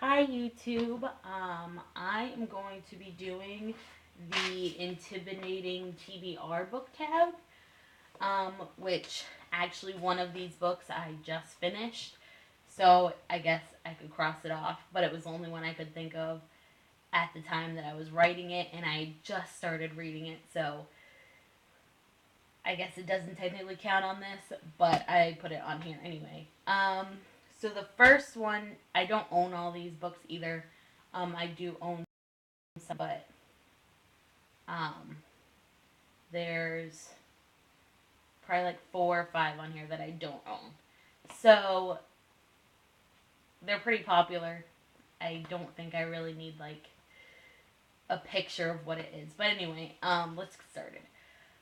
Hi YouTube. I am going to be doing the Intimidating TBR book tab, which actually one of these books I just finished, so I guess I could cross it off, but it was the only one I could think of at the time that I was writing it, and I just started reading it, so I guess it doesn't technically count on this, but I put it on here anyway. So the first one, I don't own all these books either. I do own some, but um, there's probably like 4 or 5 on here that I don't own. So they're pretty popular. I don't think I really need like a picture of what it is. But anyway, let's get started.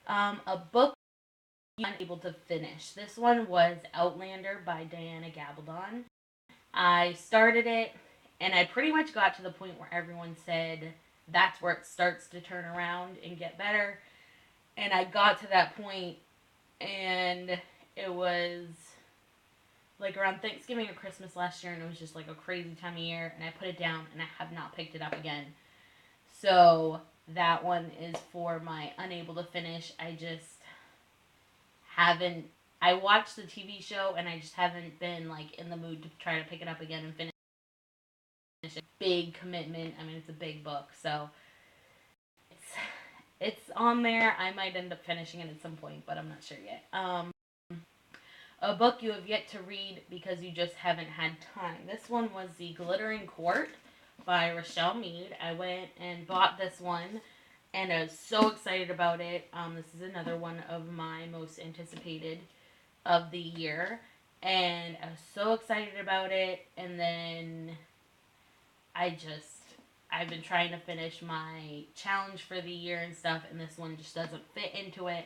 A book I'm able to finish. This one was Outlander by Diana Gabaldon. I started it, and I pretty much got to the point where everyone said that's where it starts to turn around and get better. And I got to that point, and it was like around Thanksgiving or Christmas last year, and it was just like a crazy time of year, and I put it down, and I have not picked it up again. So that one is for my unable to finish. I just haven't. I watched the TV show, and I just haven't been like in the mood to try to pick it up again and finish a big commitment. I mean, it's a big book, so it's it's on there. I might end up finishing it at some point, but I'm not sure yet. A book you have yet to read because you just haven't had time. This one was The Glittering Court by Rochelle Mead. I went and bought this one, and I was so excited about it. This is another one of my most anticipated of the year, and I was so excited about it, and then I've been trying to finish my challenge for the year and stuff, and this one just doesn't fit into it.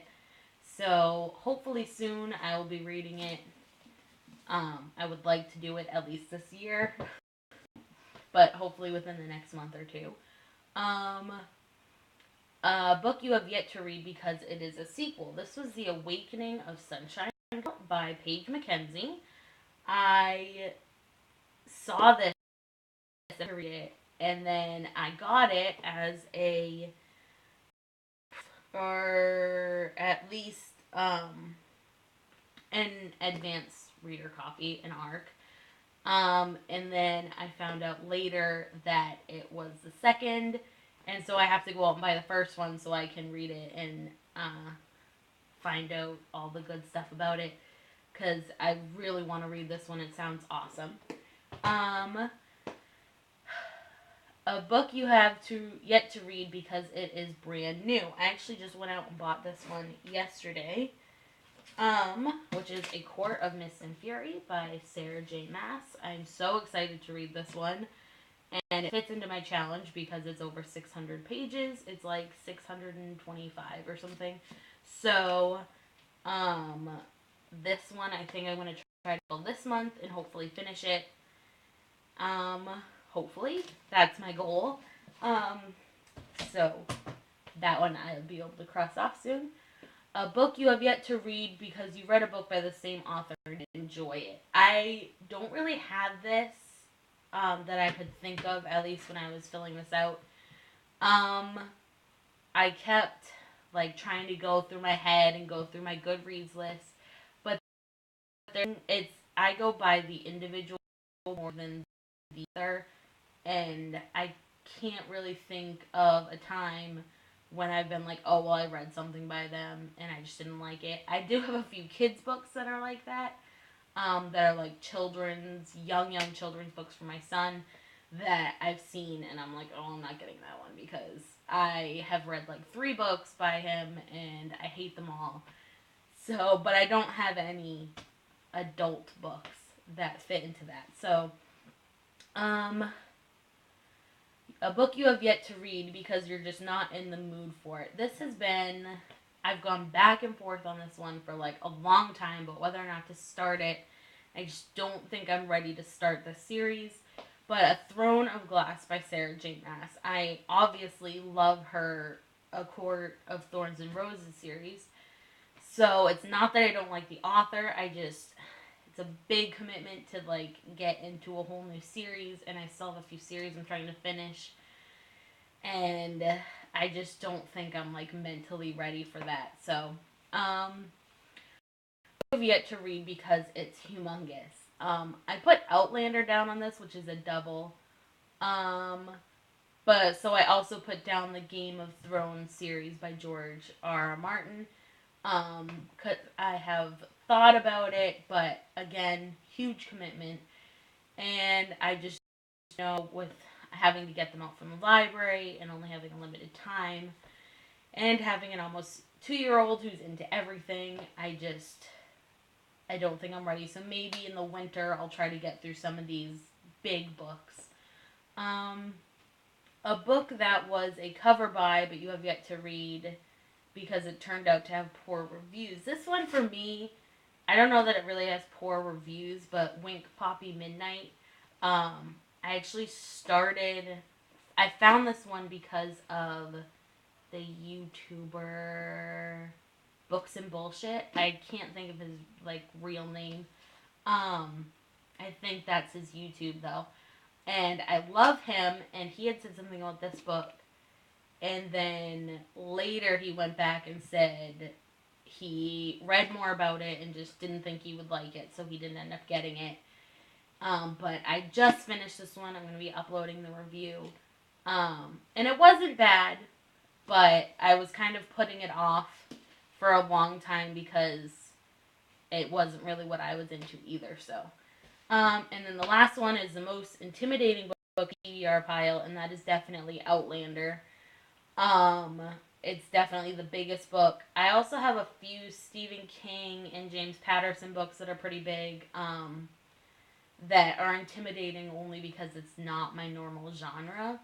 So hopefully soon I will be reading it. I would like to do it at least this year, but hopefully within the next month or two. A book you have yet to read because it is a sequel. This was The Awakening of Sunshine by Paige Mackenzie. I saw this and read it, and then I got it as a or at least an advanced reader copy, an ARC. And then I found out later that it was the second, and so I have to go out and buy the first one so I can read it and find out all the good stuff about it, because I really want to read this one. It sounds awesome. A book you have yet to read because it is brand new. I actually just went out and bought this one yesterday, which is A Court of Mist and Fury by Sarah J. Maas. I'm so excited to read this one, and it fits into my challenge because it's over 600 pages. It's like 625 or something. So, this one I think I'm going to try to go this month and hopefully finish it. Hopefully. That's my goal. So, that one I'll be able to cross off soon. A book you have yet to read because you read a book by the same author and enjoy it. I don't really have this that I could think of, at least when I was filling this out. I kept like trying to go through my head and go through my Goodreads list, but I go by the individual more than the author, and I can't really think of a time when I've been like, oh, well, I read something by them and I just didn't like it. I do have a few kids' books that are like that, that are like young children's books for my son that I've seen, and I'm like, oh, I'm not getting that one because I have read like 3 books by him and I hate them all. So, but I don't have any adult books that fit into that. So, a book you have yet to read because you're just not in the mood for it. I've gone back and forth on this one for like a long time, but whether or not to start it, I just don't think I'm ready to start the series. But A Throne of Glass by Sarah J. Maas. I obviously love her A Court of Thorns and Roses series. So it's not that I don't like the author, it's a big commitment to like get into a whole new series, and I still have a few series I'm trying to finish, and I just don't think I'm like mentally ready for that. So, I've yet to read because it's humongous. I put Outlander down on this, which is a double. Um, but so I also put down the Game of Thrones series by George R. R. Martin. 'Cause I have thought about it, but again, huge commitment, and I just know with having to get them out from the library and only having a limited time, and having an almost 2 year old who's into everything, I don't think I'm ready. So maybe in the winter I'll try to get through some of these big books. Um, a book that was a cover by, but you have yet to read because it turned out to have poor reviews. This one for me, I don't know that it really has poor reviews, but Wink Poppy Midnight. I actually started. I found this one because of the YouTuber Books and Bullshit. I can't think of his like real name. Um, I think that's his YouTube though, and I love him. And he had said something about this book, and then later he went back and said he read more about it and just didn't think he would like it, so he didn't end up getting it. But I just finished this one. I'm going to be uploading the review. And it wasn't bad, but I was kind of putting it off for a long time because it wasn't really what I was into either. So, and then the last one is the most intimidating book TBR pile, and that is definitely Outlander. Um, it's definitely the biggest book. I also have a few Stephen King and James Patterson books that are pretty big. That are intimidating only because it's not my normal genre.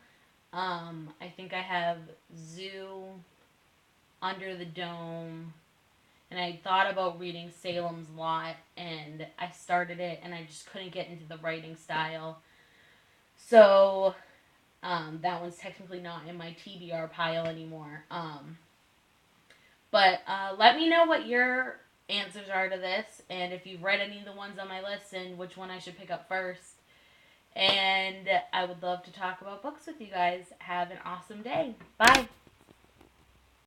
I think I have Zoo, Under the Dome, and I thought about reading Salem's Lot, and I started it, and I just couldn't get into the writing style. So, that one's technically not in my TBR pile anymore. But let me know what your answers are to this, and if you've read any of the ones on my list, and which one I should pick up first. And I would love to talk about books with you guys. Have an awesome day. Bye.